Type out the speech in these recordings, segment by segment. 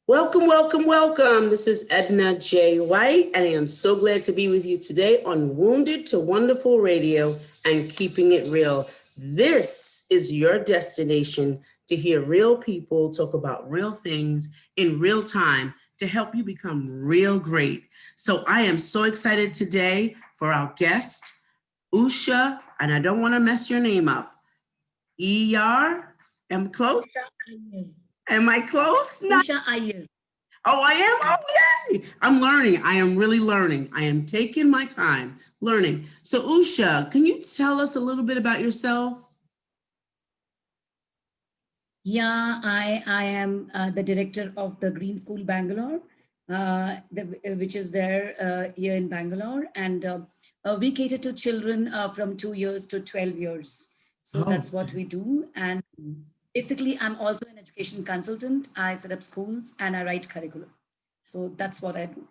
Welcome, welcome, welcome. This is Edna White, and I am so glad to be with you today on Wounded to Wonderful Radio and Keeping It Real. This is your destination to hear real people talk about real things in real time to help you become real great. So I am so excited today for our guest, Usha, and I don't want to mess your name up. ER? Am I close? Usha Iyer. Am I close? Usha Iyer. Oh, I am? Oh, yay. I'm learning. I am really learning. I am taking my time learning. So, Usha, can you tell us a little bit about yourself? Yeah, I am the director of the Green School Bangalore, which is there here in Bangalore. And we cater to children from 2 years to 12 years. So Oh, that's what we do. And basically, I'm also an education consultant. I set up schools and I write curriculum. So that's what I do.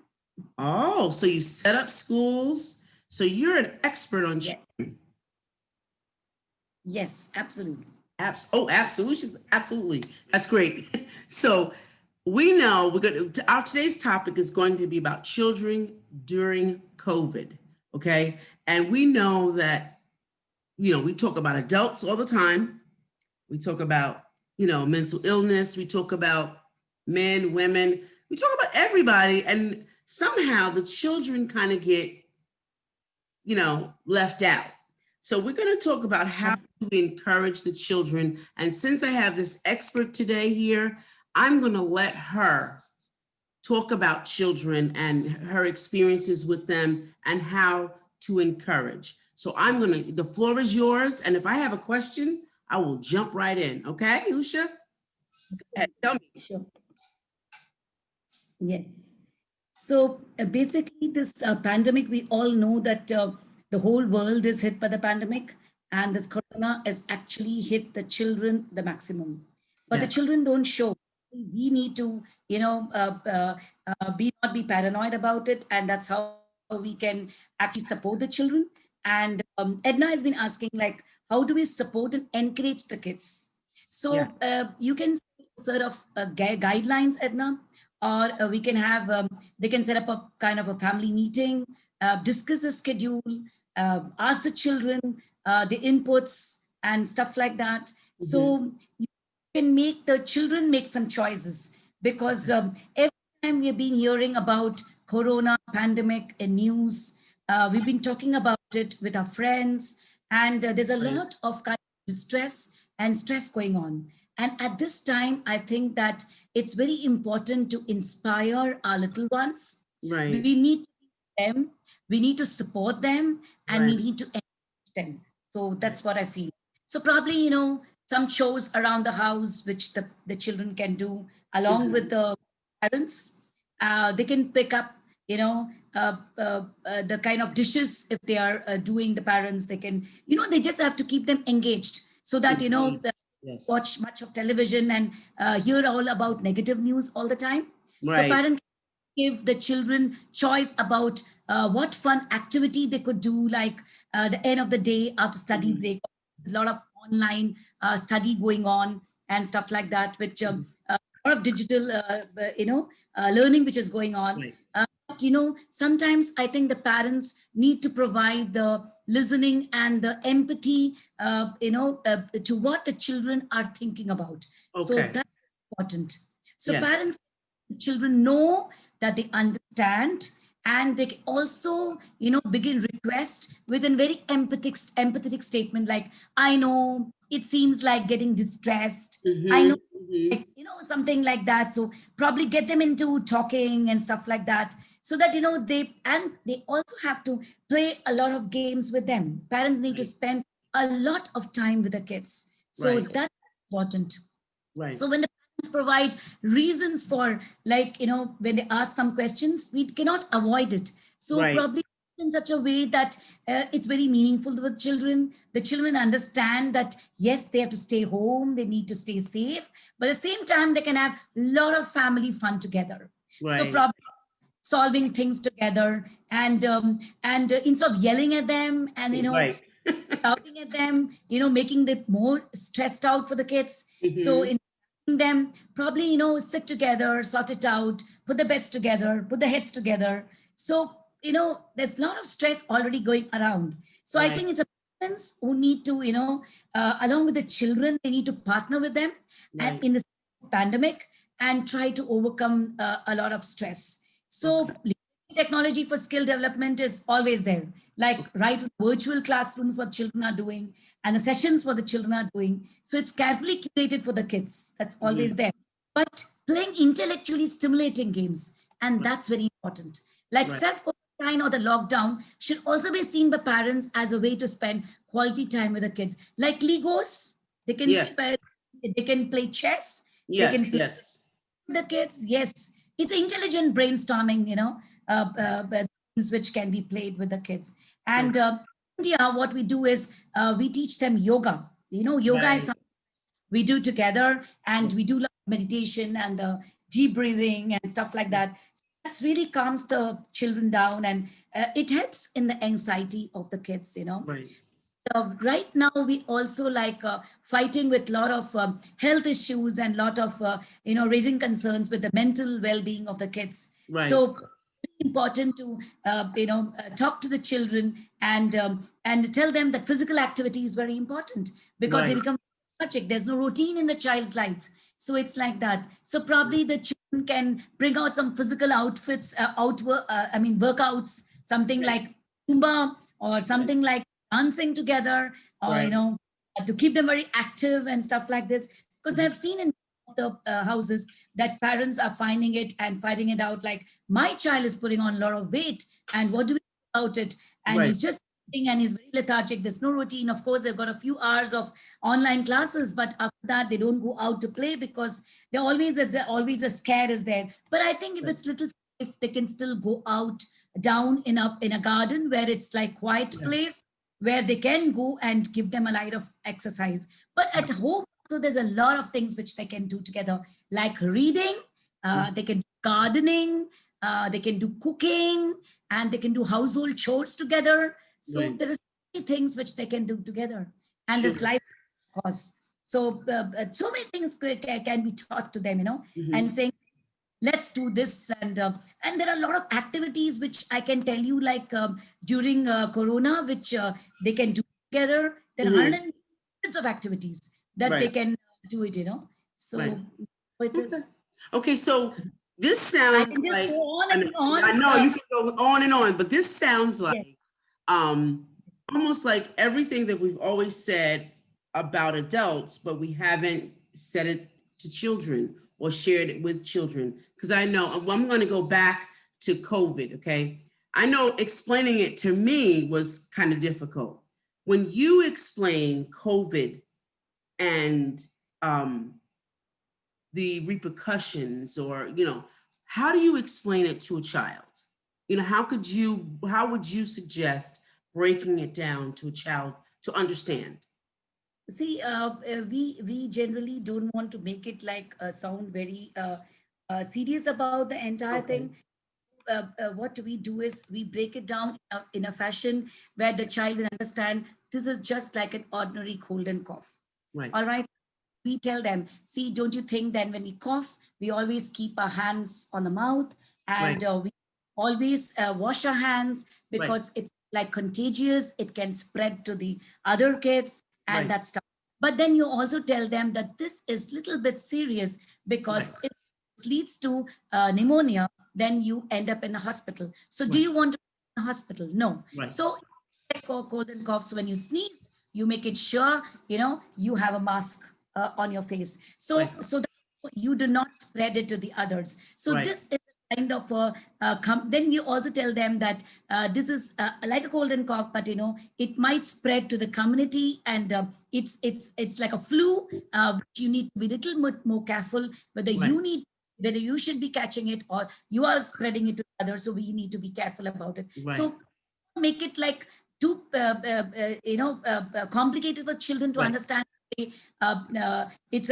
oh, so you set up schools. So you're an expert on Yes, yes, absolutely. apps. Oh, absolutely. Absolutely. That's great. So we know we're going to, our today's topic is going to be about children during COVID. Okay. And we know that, we talk about adults all the time. We talk about, mental illness. We talk about men, women. We talk about everybody. And somehow the children kind of get, left out. So we're going to talk about how Absolutely. to encourage the children. And since I have this expert today here, I'm going to let her talk about children and her experiences with them and how to encourage. So the floor is yours. And if I have a question, I will jump right in. Okay, Usha? Tell me. Sure. Yes. So basically, this pandemic, we all know that the whole world is hit by the pandemic, and this corona has actually hit the children the maximum. But the Yes. children don't show. We need to, be not be paranoid about it, and that's how we can actually support the children. And Edna has been asking, like, how do we support and encourage the kids? Yeah. So you can sort of guidelines, Edna, or we can have they can set up a kind of a family meeting, discuss the schedule, ask the children the inputs and stuff like that. Mhm. So you can make the children make some choices, because every time we've been hearing about corona pandemic in news, we've been talking about it with our friends, and there's a Right. lot of kind of distress and stress going on. And at this time, I think that it's very important to inspire our little ones. Right. We need them, we need to support them, and we Right. need to encourage them. So Right. that's what I feel. So probably, some chores around the house which the children can do along with Mhm. the parents. They can pick up, the kind of dishes if they are doing, the parents, they can, they just have to keep them engaged so that, Engage. Yes. watch much of television and hear all about negative news all the time. So Right. parents give the children choice about what fun activity they could do, like the end of the day after study Mhm. break, a lot of online study going on and stuff like that, which Mhm. a lot of digital learning which is going on. Right. But sometimes I think the parents need to provide the listening and the empathy, to what the children are thinking about. So Okay. that's important. So Yes. parents, children know that they understand, and they can also, begin request with a very empathetic statement, like, I know it seems like getting distressed. I know, Mhm. Mhm. like, something like that. So probably get them into talking and stuff like that, so that they also have to play a lot of games with them. Parents need to Right. spend a lot of time with the kids, so Right. that's important. Right. So when the parents provide reasons for, like, when they ask some questions, we cannot avoid it. So Right. probably in such a way that it's very meaningful to the children. The children understand that yes, they have to stay home, they need to stay safe, but at the same time they can have a lot of family fun together. So Right. probably solving things together, and instead of yelling at them and Right. shouting at them, making them more stressed out for the kids. So Mhm. in them probably, sit together, sort it out, put the beds together, put the heads together. So, there's a lot of stress already going around. So I Right. think it's a parents who need to, along with the children, they need to partner with them and Right. in the pandemic and try to overcome a lot of stress. Okay. So technology for skill development is always there, like right virtual classrooms what children are doing and the sessions what the children are doing. So it's carefully curated for the kids. That's always Mhm. there. But playing intellectually stimulating games, and that's very important. Like Right. self-quarantine or the lockdown should also be seen by parents as a way to spend quality time with the kids. Like Legos, they can Yes. spend, they can play chess, they can Yes. play Yes. with the kids. Yes, it's intelligent brainstorming, things which can be played with the kids. Right. And India, what we do is we teach them yoga. Yoga is Right. something we do together, and we do meditation and the deep breathing and stuff like that. That's really calms the children down, and it helps in the anxiety of the kids. Right. Right now we also like fighting with a lot of health issues and lot of raising concerns with the mental well-being of the kids. Right. So important to talk to the children and tell them that physical activity is very important because they Right. become lethargic. There's no routine in the child's life, so it's like that. So probably the children can bring out some physical outfits, workouts, something Right. like Zumba or Right. something like dancing together, or Right. to keep them very active and stuff like this. Because Mhm. I've seen in the houses that parents are finding it and fighting it out, like my child is putting on a lot of weight, and what do we do about it? And Right. he's just sitting and he's very lethargic. There's no routine. Of course, they've got a few hours of online classes, but after that they don't go out to play because they're always a scare is there. But I think if Right. it's little, if they can still go out down in a garden where it's like quiet Yeah. place where they can go and give them a light of exercise. But at home, so there's a lot of things which they can do together, like reading, Mhm. they can do gardening, they can do cooking, and they can do household chores together. So Right. there are so many things which they can do together. And Sure. this life course. So so many things can be taught to them, and Mhm. saying, let's do this. And there are a lot of activities which I can tell you, like during corona, which they can do together. There are Mhm. hundreds of activities that they Right. can do it. Right. So it Okay. is, Okay. So this I sounds can just like, go on and and on. I know you can go on and on, but this sounds Yes, like um almost like everything that we've always said about adults, but we haven't said it to children or shared it with children. Because I know I'm going to go back to COVID. Okay. I know explaining it to me was kind of difficult. When you explain COVID and um, the repercussions, or how do you explain it to a child? How would you suggest breaking it down to a child to understand? see, we generally don't want to make it like sound very serious about the entire Okay. thing. What we do is we break it down in a fashion where the child will understand this is just like an ordinary cold and cough. Right. All right. We tell them, see, don't you think that when we cough, we always keep our hands on the mouth, Right. and we always wash our hands Right. because it's like contagious. It can spread to the other kids and Right. that stuff. But then you also tell them that this is little bit serious Right. because if it leads to pneumonia, then you end up in a hospital. So do Right. you want to be in a hospital? No. Right. So cold and coughs, when you sneeze, you make it sure you have a mask on your face, Right. so that you do not spread it to the others. So Right. this is kind of then you also tell them that this is like a cold and cough, but it might spread to the community, and it's like a flu, which you need to be a little bit more careful Right. whether you should be catching it or you are spreading it to others. So we need to be careful about it. Right. So make it like too complicated for children to Right. understand. It's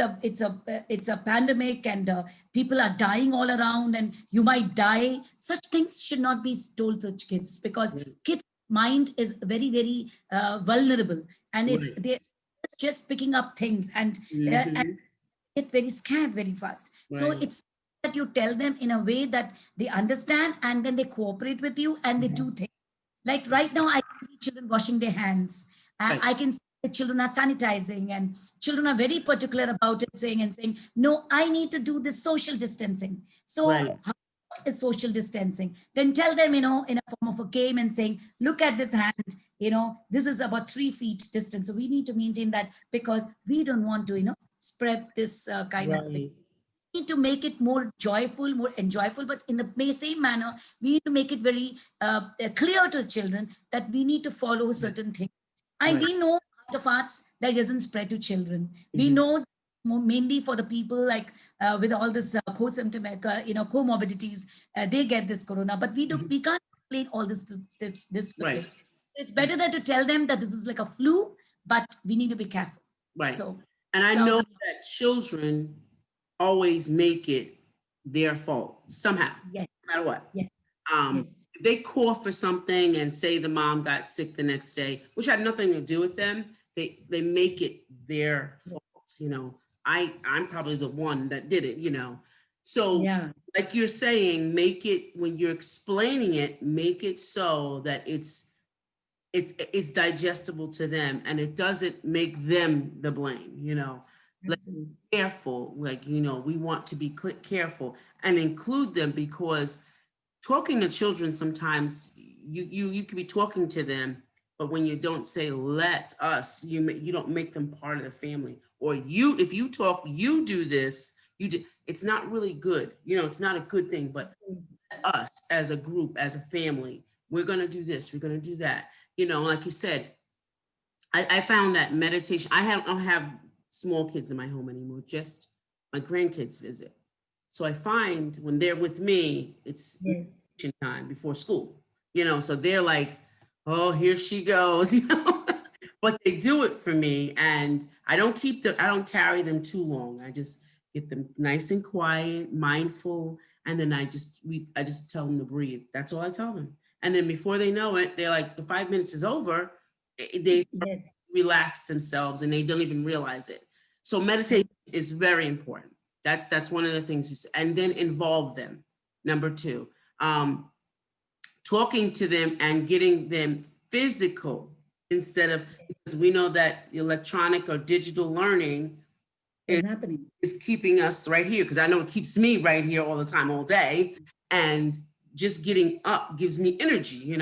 a pandemic, and people are dying all around, and you might die. Such things should not be told to kids, because Right. kids mind is very, very vulnerable, and it's Right. they're just picking up things, and Mm-hmm. get very scared very fast. So Right. it's that you tell them in a way that they understand, and then they cooperate with you and they do things. Like right now, I can see children washing their hands. Right. I can see the children are sanitizing, and children are very particular about it, saying, no, I need to do this social distancing. So Right. how is social distancing? Then tell them, in a form of a game and saying, look at this hand, this is about 3 feet distance. So we need to maintain that because we don't want to, spread this kind of Right. need to make it more joyful, more enjoyable, but in the same manner, we need to make it very clear to children that we need to follow certain things. And Right. we know art of arts that doesn't spread to children. We Mhm. know mainly for the people like with all this co-symptomatic, comorbidities, they get this corona, but Mhm. we can't explain all this to Right. kids. It's better than to tell them that this is like a flu, but we need to be careful. Right. So And I that's how know we, that children always make it their fault somehow, yes, no matter what. yes, Um, yes. if they cough for something and say the mom got sick the next day, which had nothing to do with them, they make it their fault. I'm probably the one that did it. So Yeah. like you're saying, make it when you're explaining it, make it so that it's digestible to them and it doesn't make them the blame. Like Absolutely. careful, like we want to be careful and include them because talking to children sometimes you could be talking to them, but when you don't say let us, you don't make them part of the family. Or if you talk, you do this, it's not really good. It's not a good thing. But Absolutely. us as a group, as a family, we're going to do this, we're going to do that. Like you said, I found that meditation, don't have small kids in my home anymore, just my grandkids visit. So I find when they're with me, it's Yes. meditation time before school, so they're like, oh, here she goes. But they do it for me. And I don't tarry them too long. I just get them nice and quiet, mindful. And then I just tell them to breathe. That's all I tell them. And then before they know it, they're like, the 5 minutes is over. They Yes. relax themselves and they don't even realize it. So meditation Yes. is very important. That's one of the things and then involve them. Number two, talking to them and getting them physical instead of, because we know that electronic or digital learning Is happening. is keeping us right here, because I know it keeps me right here all the time, all day. And just getting up gives me energy.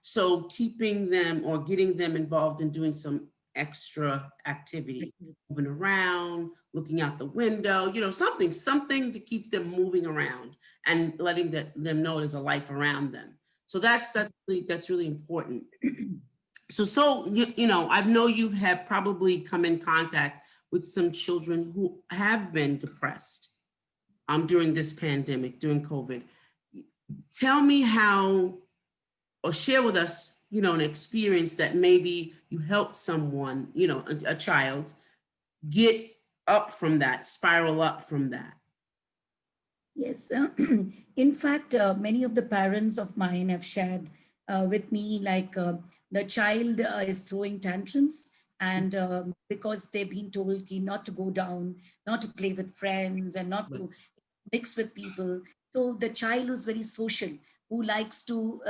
So keeping them or getting them involved in doing some extra activity, moving around, looking out the window, something to keep them moving around and letting them know there's a life around them. So that's really important. So I know you have probably come in contact with some children who have been depressed during this pandemic, during COVID. Tell me how, or share with us, an experience that maybe you helped someone, a child, get up from that, spiral up from that. Yes. In fact, many of the parents of mine have shared with me like the child is throwing tantrums, and because they've been told not to go down, not to play with friends, and not Right. to mix with people. So the child who's very social, who likes to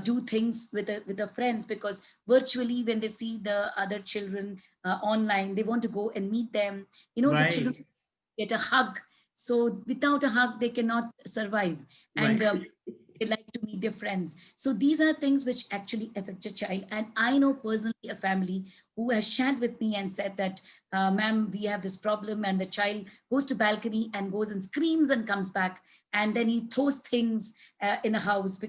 do things with the friends, because virtually when they see the other children online, they want to go and meet them. The children Right. get a hug. So without a hug, they cannot survive. And Right. they like to meet their friends. So these are things which actually affect a child. And I know personally a family who has shared with me and said that, ma'am, we have this problem. And the child goes to balcony and goes and screams and comes back. And then he throws things in the house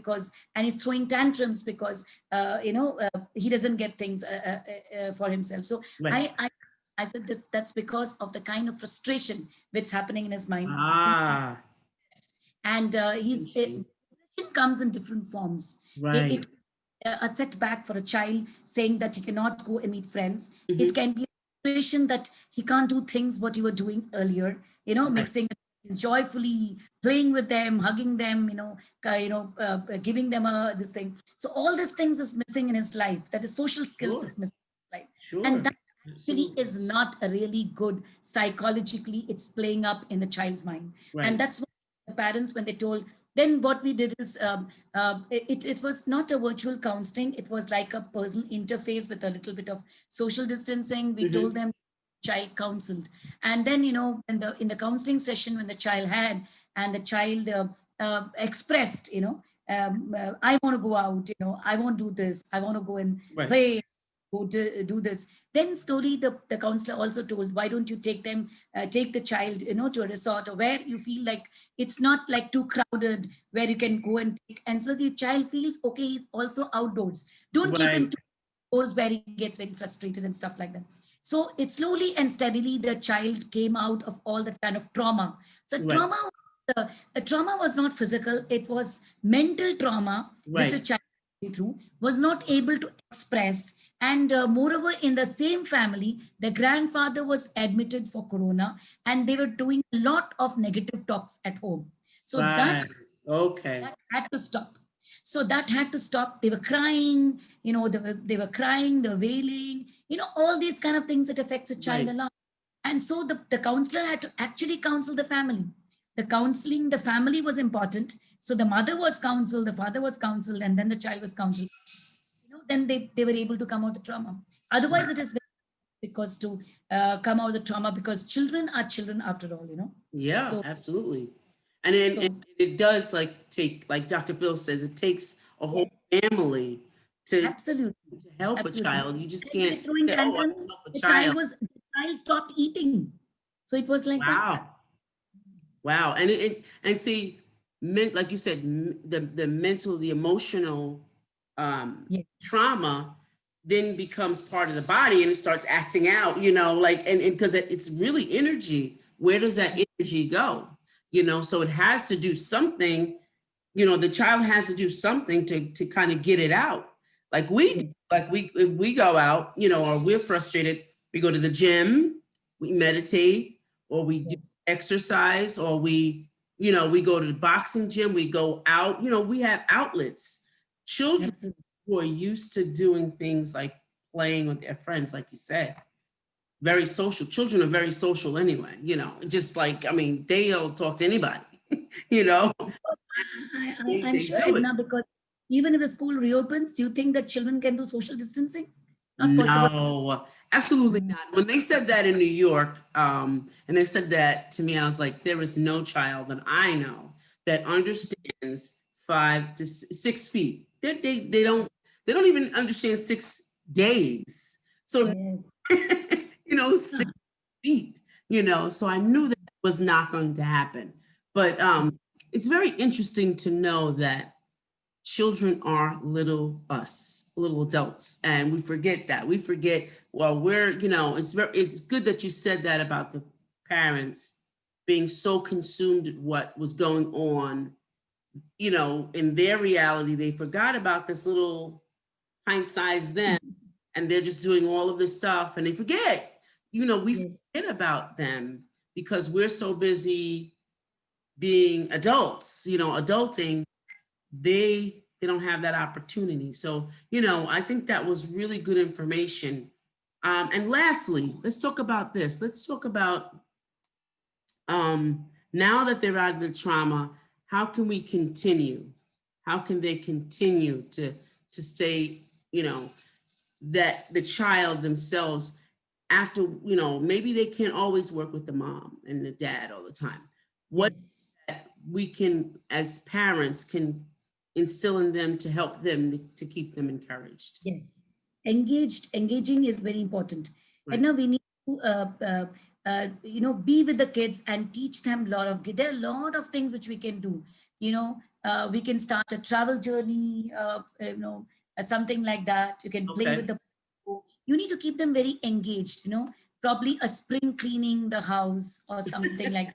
and he's throwing tantrums because, he doesn't get things for himself. So Right. I said that's because of the kind of frustration that's happening in his mind. Ah. And Appreciate. depression comes in different forms. Right. It a setback for a child saying that he cannot go and meet friends. It Mhm. can be a situation that he can't do things what you were doing earlier. Right. Mixing joyfully, playing with them, hugging them. Giving them this thing. So all these things is missing in his life. That is social skills Sure. is missing in his life, and Sure. actually Absolutely. is not a really good psychologically. It's playing up in the child's mind. And Right. that's what the parents, when they told, then what we did is, it was not a virtual counseling. It was like a personal interface with a little bit of social distancing. We told Hmm. them child counseled. And then, when in the counseling session, when the child had, and the child expressed, I want to go out, I won't do this, I want to go and Right. play, do this. Then slowly the counselor also told, why don't you take the child, to a resort, or where you feel like it's not like too crowded, where you can go and take. And so the child feels, okay, he's also outdoors. Don't keep him Right. too close where he gets very frustrated and stuff like that. So it slowly and steadily, the child came out of all that kind of trauma. So Right. the trauma was not physical, it was mental trauma, which a Right. child through, was not able to express. And moreover, in the same family, the grandfather was admitted for corona, and they were doing a lot of negative talks at home. So Right. Okay. that had to stop. So that had to stop. They were crying, they were crying, they were wailing, all these kind of things that affects a child a Right. lot. And so the counselor had to actually counsel the family. The family was important. So the mother was counseled, the father was counseled, and then the child was counseled. Then they were able to come out of the trauma. Otherwise, it is very because to come out of the trauma, because children are children after all. Yeah, So absolutely. And so it does like take, like Dr. Phil says, it takes a whole yes, family to absolutely, help a absolutely. child. You just And by can't throwing say, "Oh, I can tantrums, help a the child child." was the child stopped eating. So it was like that. Wow. Wow. And see, like you said, the mental, the emotional Yes, trauma then becomes part of the body and it starts acting out, like, and because it's really energy. Where does that energy go? So it has to do something, the child has to do something to kind of get it out. Like we do. yes, Like if we go out, or we're frustrated, we go to the gym, we meditate, or we do yes, exercise, or we go to the boxing gym, we go out, we have outlets. Children absolutely. who are used to doing things like playing with their friends, like you said, very social. Children are very social anyway, just like, I mean, they'll talk to anybody, you know, I'm they sure, do it. Edna, because even if the school reopens, do you think that children can do social distancing? Not possible. No, absolutely Mm, not. When they said that in New York, and they said that to me, I was like, there is no child that I know that understands 5 to 6 feet. They don't even understand 6 days. So yes. 6 feet. So I knew that was not going to happen. But Yes. it's very interesting to know that children are little us, little adults, and we forget that. We forget, well, it's good that you said that about the parents being so consumed with what was going on, in their reality. They forgot about this little pint-sized them, and they're just doing all of this stuff, and they forget, we Yes. forget about them because we're so busy being adults, adulting. They don't have that opportunity. So, I think that was really good information. And lastly, let's talk about this. Let's talk about, now that they're out of the trauma, how can we continue? How can they continue to stay, that the child themselves, after, maybe they can't always work with the mom and the dad all the time. What Yes. we can, as parents, can instill in them to help them to keep them encouraged. Yes. Engaging is very important. And Right. now we need to, be with the kids and teach them a lot of, there are a lot of things which we can do. We can start a travel journey, something like that. You can play with Okay. the, you need to keep them very engaged, probably a spring cleaning the house or something like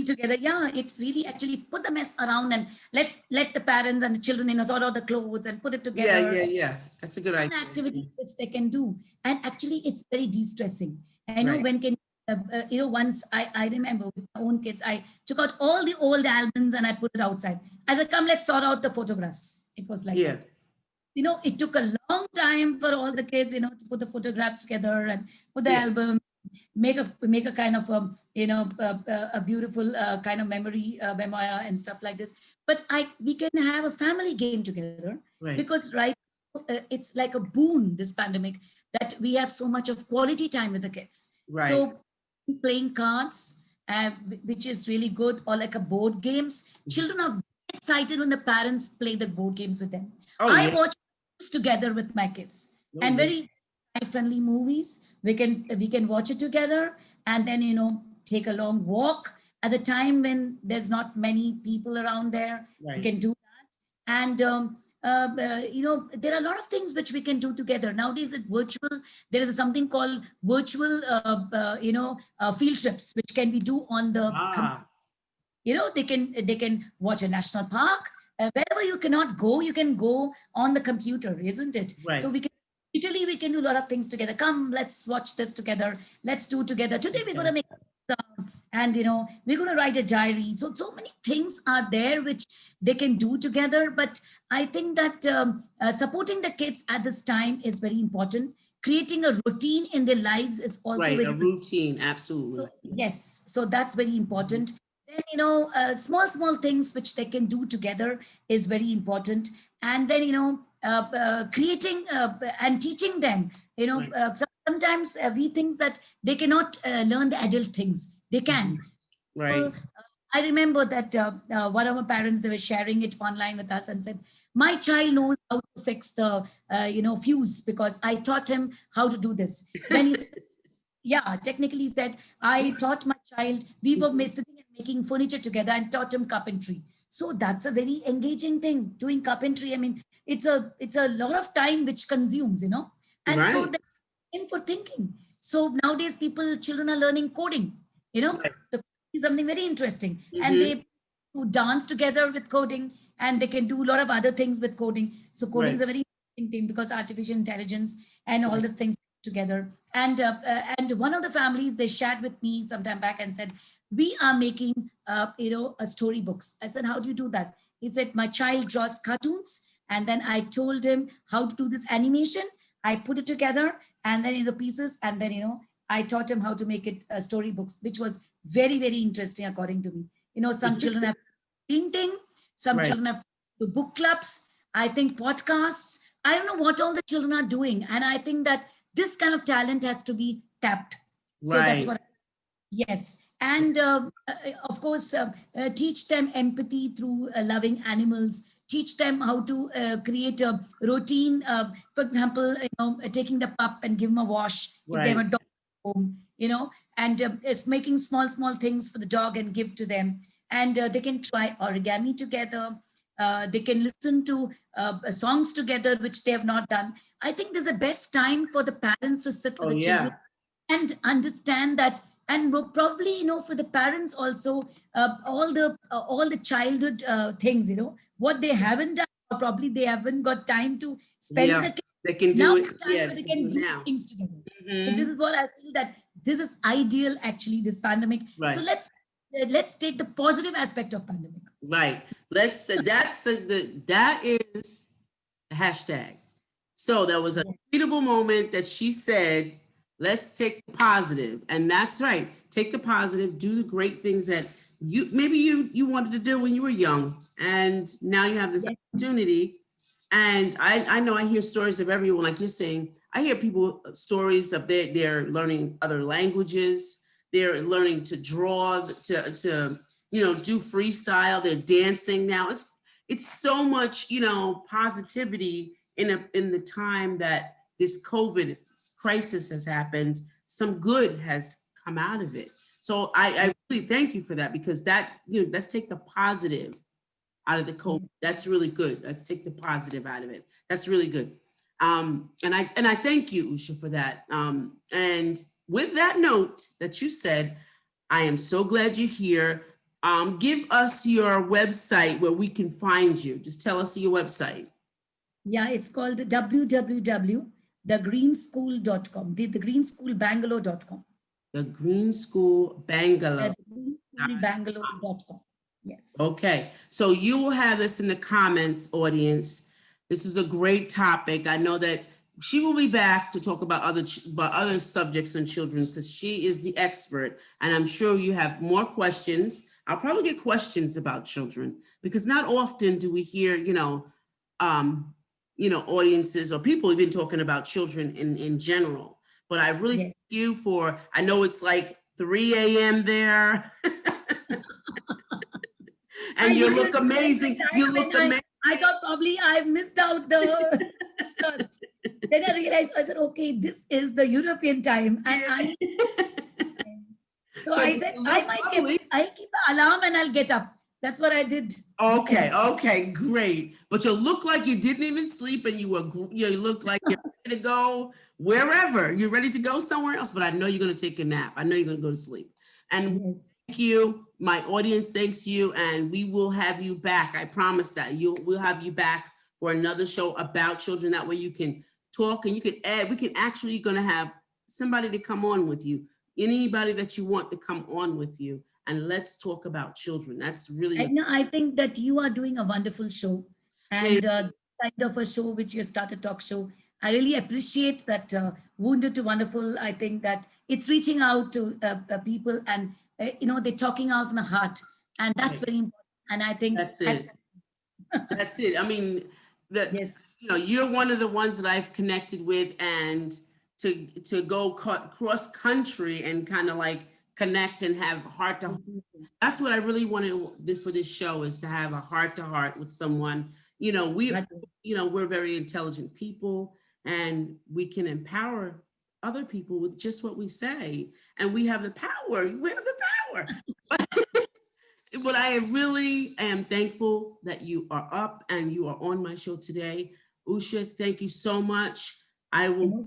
together. Yeah, it's really actually put the mess around and let the parents and the children sort out the clothes and put it Yeah, together. yeah, yeah. That's a good Fun idea. activities which they can do, and actually it's very de-stressing. I know Right. when can once I remember with my own kids, I took out all the old albums and I put it outside. I said, come, let's sort out the photographs. It was like Yeah. that. it took a long time for all the kids, to put the photographs together and put the Yeah. album, make a kind of a beautiful kind of memory memoir and stuff like this. But we can have a family game together, Right. because right now, it's like a boon, this pandemic, that we have so much of quality time with the kids. Right. So playing cards, which is really good, or like a board games. Children are very excited when the parents play the board games with them. Oh I yeah. watch together with my kids, Oh and yeah. very friendly movies. We can watch it together, and then take a long walk at the time when there's not many people around there. We Right. can do that. And there are a lot of things which we can do together nowadays. It's virtual. There is something called virtual field trips, which can we do on the Ah. they can watch a national park. Wherever you cannot go, you can go on the computer, isn't it? So Right. we can do a lot of things together. Come, let's watch this together. Let's do together. Today we're going Okay. to make and we're going to write a diary. So many things are there which they can do together. But I think that supporting the kids at this time is very important. Creating a routine in their lives is also Right. very A important. routine. Absolutely. Yes, so that's very important. Then small things which they can do together is very important. And then creating and teaching them. Right. Sometimes we think that they cannot learn the adult things. They Mhm. can. Right. Well, I remember that one of my parents, they were sharing it online with us and said, my child knows how to fix the fuse because I taught him how to do this. Then he said, yeah, technically he said, I taught my child, we were sitting and making furniture together and taught him carpentry. So that's a very engaging thing, doing carpentry. I mean, it's a lot of time which consumes, and so Right. the time for thinking. So nowadays children are learning coding, Right. the is something very interesting. And Mm-hmm. they do dance together with coding, and they can do a lot of other things with coding. So coding Right. is a very interesting thing because artificial intelligence and all these things together. And one of the families, they shared with me some time back and said, we are making a storybooks. I said, how do you do that? He said, my child draws cartoons, and then I told him how to do this animation. I put it together and then in the pieces, and then I taught him how to make it storybooks, which was very, very interesting according to me. Some children have painting, some Right. children have book clubs, I think podcasts. I don't know what all the children are doing, and I think that this kind of talent has to be tapped. So that's Right. what. Yes, and of course, teach them empathy through loving animals. Teach them how to create a routine. For example, taking the pup and give him a wash if they have a Right. dog at home. And it's making small things for the dog and give to them. And they can try origami together. They can listen to songs together, which they have not done. I think this is the best time for the parents to sit with Oh the children yeah. and understand that. And probably for the parents also, all the childhood things, what they haven't done, or probably they haven't got time to spend with Yeah. the kids. They can Now do is it. the time Yeah. where They they can do can it do now. things together. So this Hmm. is what I feel, that this is ideal, actually, this pandemic. So Right. let's take the positive aspect of pandemic. Right. That's that is a hashtag. So there was a Yes. tweetable moment that she said, let's take the positive. And that's right. Take the positive, do the great things that you wanted to do when you were young. And now you have this Yes. opportunity. And I know I hear stories of everyone, like you're saying. I hear people stories of they're learning other languages, they're learning to draw, to do freestyle, they're dancing now. It's so much, positivity in the time that this COVID crisis has happened. Some good has come out of it. So I really thank you for that, because let's take the positive out of the COVID. That's really good. Let's take the positive out of it. That's really good. And I thank you, Usha, for that. And with that note that you said, I am so glad you're here. Give us your website where we can find you. Just tell us your website. Yeah, it's called www.thegreenschool.com, thegreenschoolbangalore.com. The Green School Bangalore. Thegreenschoolbangalore.com. Yes. Okay, so you will have this in the comments, audience. This is a great topic. I know that she will be back to talk about other subjects in children's because she is the expert. And I'm sure you have more questions. I'll probably get questions about children because not often do we hear, audiences or people even talking about children in general. But I really Yes. thank you for, I know it's like 3 a.m. there. I And you look literally checked my amazing. You time look and amazing. I thought probably I missed out the first. Then I realized, I said, okay, this is the European time. And so So I you said, look lovely. I'll keep an alarm and I'll get up. That's what I did. Okay, great. But you look like you didn't even sleep, and you look like you're ready to go wherever. You're ready to go somewhere else. But I know you're going to take a nap. I know you're going to go to sleep. And Yes. thank you. My audience thanks you, and we will have you back. I promise that we'll have you back for another show about children. That way you can talk and you can add. We can actually going to have somebody to come on with you. Anybody that you want to come on with you, and let's talk about children. That's really Edna, I think that you are doing a wonderful show. a And kind of a show which you started talk show. I really appreciate that Wounded to Wonderful. I think that it's reaching out to people and, they're talking out from the heart. And that's right. very important. And I think That's it. That's it. I mean, that yes. you're one of the ones that I've connected with, and to go cross country and kind of like connect and have heart to. That's what I really wanted for this show, is to have a heart to heart with someone. We're very intelligent people, and we can empower other people with just what we say, and we have the power. We have the power. But I really am thankful that you are up and you are on my show today. Usha, thank you so much. I will,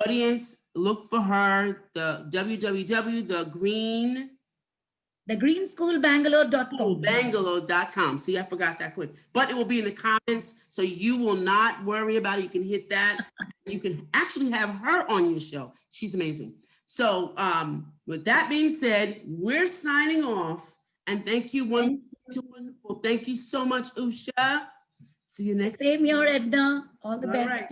audience, look for her, the www, the green Thegreenschoolbangalore.com. Bangalore.com. See, I forgot that quick, but it will be in the comments, so you will not worry about it. You can hit that. You can actually have her on your show. She's amazing. So, with that being said, we're signing off, and thank you, wonderful. Thank you so much, Usha. See you next. Same here, Edna. All the All best. right.